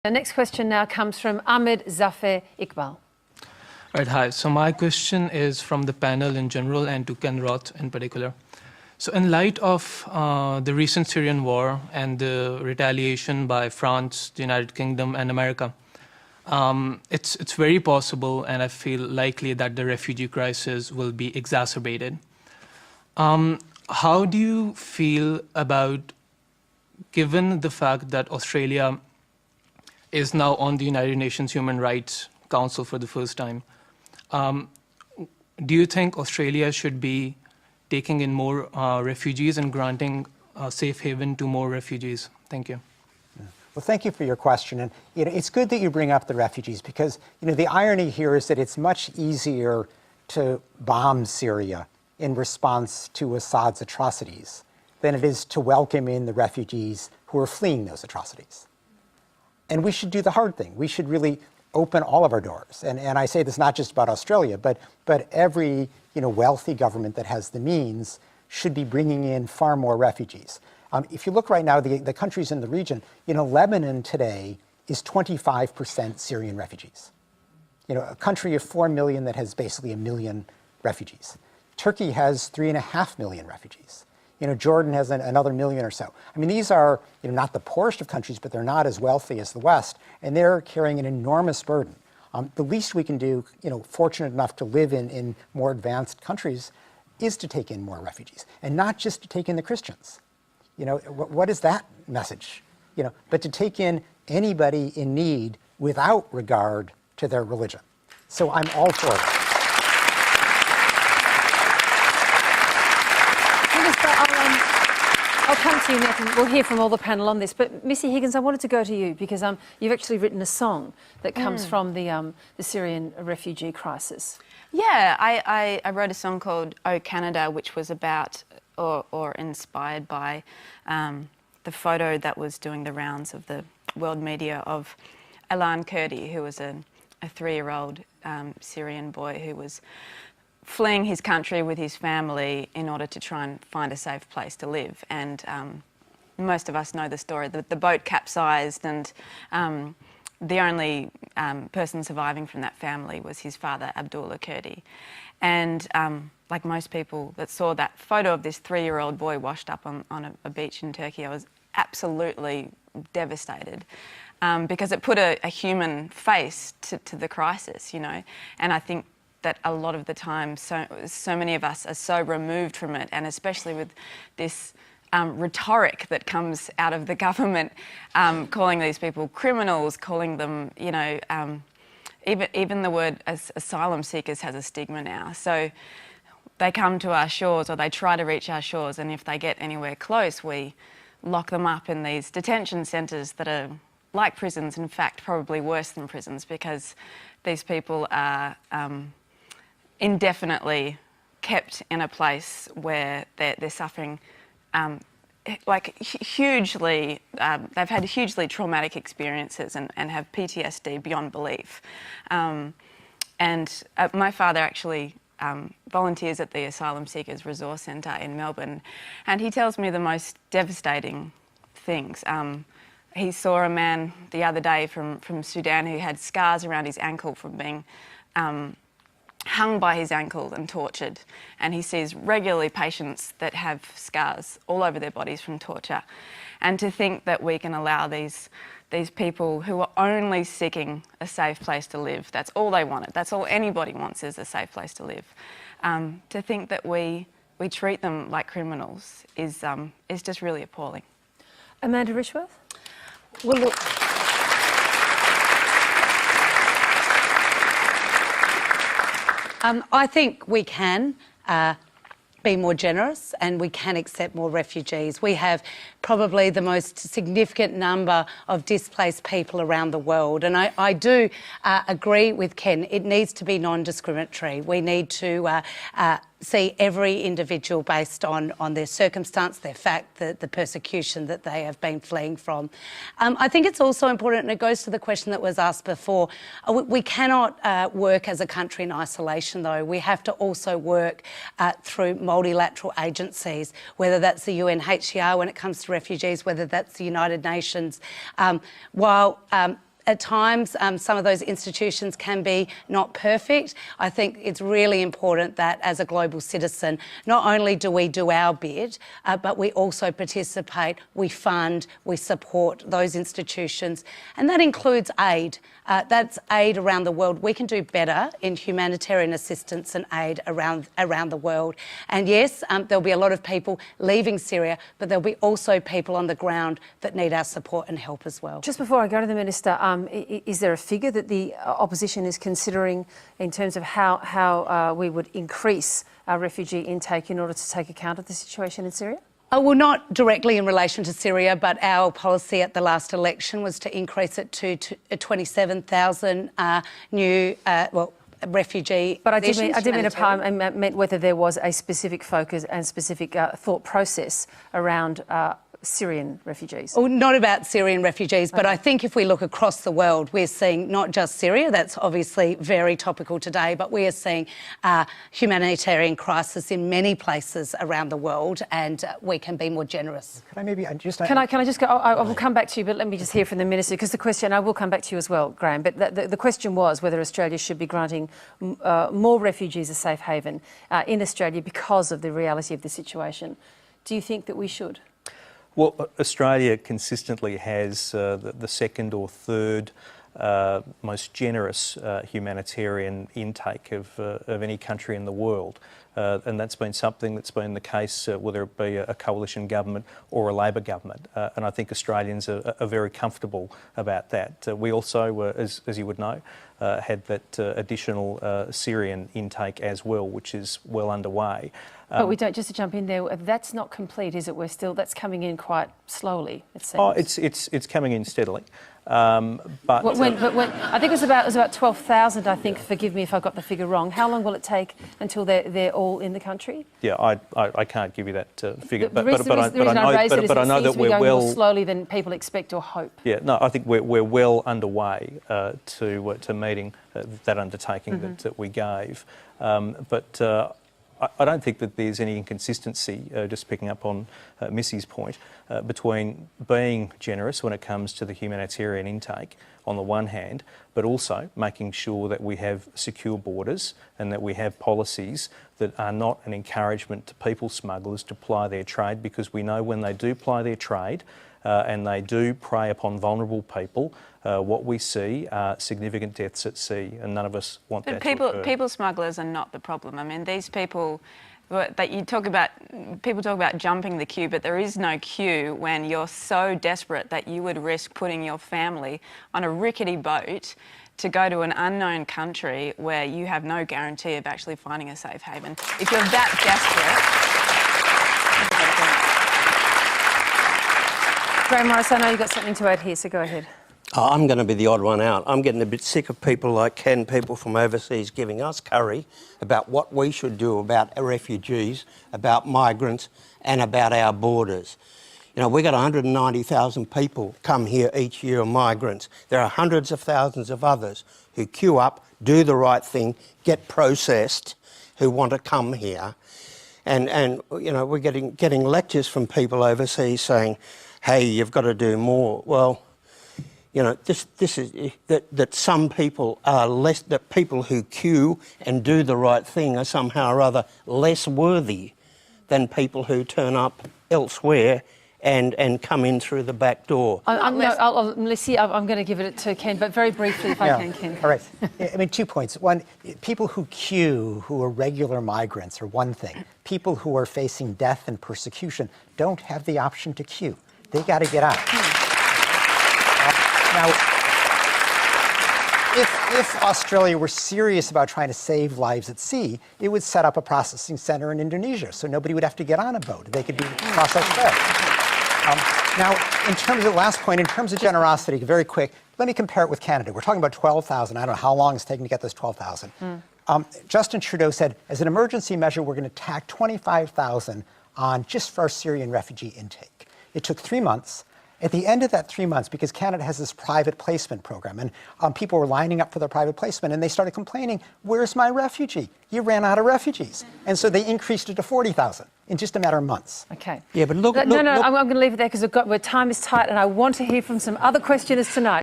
The next question now comes from Ahmed Zafar Iqbal. Right, hi. So my question is from the panel in general and to Ken Roth in particular. So in light of the recent Syrian war and the retaliation by France, the United Kingdom and America, it's very possible and I feel likely that the refugee crisis will be exacerbated. How do you feel about, given the fact that Australia is now on the United Nations Human Rights Council for the first time, do you think Australia should be taking in more refugees and granting a safe haven to more refugees? Thank you. Well, thank you for your question. And it's good that you bring up the refugees because the irony here is that it's much easier to bomb Syria in response to Assad's atrocities than it is to welcome in the refugees who are fleeing those atrocities. And we should do the hard thing. We should really open all of our doors. And I say this not just about Australia, but every wealthy government that has the means should be bringing in far more refugees. If you look right now, the countries in the region, Lebanon today is 25% Syrian refugees. A country of 4 million that has basically 1 million refugees. Turkey has 3.5 million refugees. Jordan has another 1 million or so. I mean, these are not the poorest of countries, but they're not as wealthy as the West, and they're carrying an enormous burden. The least we can do, fortunate enough to live in more advanced countries, is to take in more refugees, and not just to take in the Christians. What is that message? But to take in anybody in need without regard to their religion. So I'm all for it. I'll come to you, Nathan. We'll hear from all the panel on this. But Missy Higgins, I wanted to go to you because you've actually written a song that comes from the Syrian refugee crisis. Yeah, I wrote a song called "Oh Canada," which was about or inspired by the photo that was doing the rounds of the world media of Alan Kurdi, who was a 3-year-old Syrian boy who was fleeing his country with his family in order to try and find a safe place to live. And most of us know the story. The boat capsized and the only person surviving from that family was his father, Abdullah Kurdi. And like most people that saw that photo of this 3-year-old boy washed up on a beach in Turkey, I was absolutely devastated because it put a human face to the crisis, And I think that a lot of the time, so many of us are so removed from it, and especially with this rhetoric that comes out of the government, calling these people criminals, calling them, even the word asylum seekers has a stigma now. So they come to our shores or they try to reach our shores, and if they get anywhere close, we lock them up in these detention centres that are like prisons, in fact, probably worse than prisons, because these people are indefinitely kept in a place where they're suffering hugely, they've had hugely traumatic experiences and have PTSD beyond belief. And my father actually volunteers at the Asylum Seekers Resource Centre in Melbourne, and he tells me the most devastating things. He saw a man the other day from Sudan who had scars around his ankle from being hung by his ankle and tortured, and he sees regularly patients that have scars all over their bodies from torture. And to think that we can allow these people who are only seeking a safe place to live, that's all they wanted, that's all anybody wants is a safe place to live, to think that we treat them like criminals is just really appalling. Amanda Rishworth? Well, look, I think we can be more generous and we can accept more refugees. We have probably the most significant number of displaced people around the world, and I do agree with Ken. It needs to be non-discriminatory. We need to see every individual based on their circumstance, their fact, the persecution that they have been fleeing from. I think it's also important, and it goes to the question that was asked before, we cannot work as a country in isolation though. We have to also work through multilateral agencies, whether that's the UNHCR when it comes to refugees, whether that's the United Nations. While at times some of those institutions can be not perfect. I think it's really important that as a global citizen, not only do we do our bit, but we also participate, we fund, we support those institutions, and that includes aid. That's aid around the world. We can do better in humanitarian assistance and aid around the world. And yes, there'll be a lot of people leaving Syria, but there'll be also people on the ground that need our support and help as well. Just before I go to the Minister, is there a figure that the opposition is considering in terms of how we would increase our refugee intake in order to take account of the situation in Syria? Well, not directly in relation to Syria, but our policy at the last election was to increase it to 27,000 new, refugee. But I meant whether there was a specific focus and specific thought process around Syrian refugees. Well, not about Syrian refugees, but I think if we look across the world, we're seeing not just Syria, that's obviously very topical today, but we are seeing humanitarian crisis in many places around the world, and we can be more generous. Can I maybe just... Can I just go? I will come back to you, but let me just hear from the Minister, because the question, I will come back to you as well, Graham, but the question was whether Australia should be granting more refugees a safe haven in Australia because of the reality of the situation. Do you think that we should? Well, Australia consistently has the second or third most generous humanitarian intake of any country in the world. And that's been something that's been the case whether it be a coalition government or a Labor government. And I think Australians are very comfortable about that. We also, as you would know, had that additional Syrian intake as well, which is well underway. But we don't, just to jump in there, that's not complete, is it? That's coming in quite slowly, it seems. Oh, it's coming in steadily. But when, I think it was about 12,000, I think, forgive me if I got the figure wrong. How long will it take until they're all in the country? Yeah, I can't give you that figure, but I know that we're well more slowly than people expect or hope. Yeah, no, I think we're well underway to meeting that undertaking that we gave, but. I don't think that there's any inconsistency, just picking up on Missy's point, between being generous when it comes to the humanitarian intake on the one hand, but also making sure that we have secure borders and that we have policies that are not an encouragement to people smugglers to ply their trade, because we know when they do ply their trade and they do prey upon vulnerable people, what we see are significant deaths at sea, and none of us want that to occur. People smugglers are not the problem. I mean, these people that you talk about, people talk about jumping the queue, but there is no queue when you're so desperate that you would risk putting your family on a rickety boat to go to an unknown country where you have no guarantee of actually finding a safe haven. If you're that desperate... Graham Morris, I know you've got something to add here, so go ahead. I'm going to be the odd one out. I'm getting a bit sick of people like Ken, people from overseas, giving us curry about what we should do about refugees, about migrants and about our borders. You know, we've got 190,000 people come here each year, migrants. There are hundreds of thousands of others who queue up, do the right thing, get processed, who want to come here. And you know, we're getting lectures from people overseas saying, hey, you've got to do more. Well, you know, this is that some people are less, that people who queue and do the right thing are somehow or other less worthy than people who turn up elsewhere and come in through the back door. Lissy, I'm going to give it to Ken, but very briefly if I can, Ken. All right. I mean, 2 points. One, people who queue, who are regular migrants, are one thing. People who are facing death and persecution don't have the option to queue. They got to get out. Now, if Australia were serious about trying to save lives at sea, it would set up a processing center in Indonesia, so nobody would have to get on a boat. They could be processed there. Now, in terms of the last point, in terms of generosity, very quick, let me compare it with Canada. We're talking about 12,000. I don't know how long it's taken to get this 12,000. Justin Trudeau said, as an emergency measure, we're going to tack 25,000 on just for our Syrian refugee intake. It took 3 months. At the end of that 3 months, because Canada has this private placement program, and people were lining up for their private placement, and they started complaining, where's my refugee? You ran out of refugees. And so they increased it to 40,000 in just a matter of months. Okay. Yeah, but look... I'm going to leave it there because time is tight, and I want to hear from some other questioners tonight.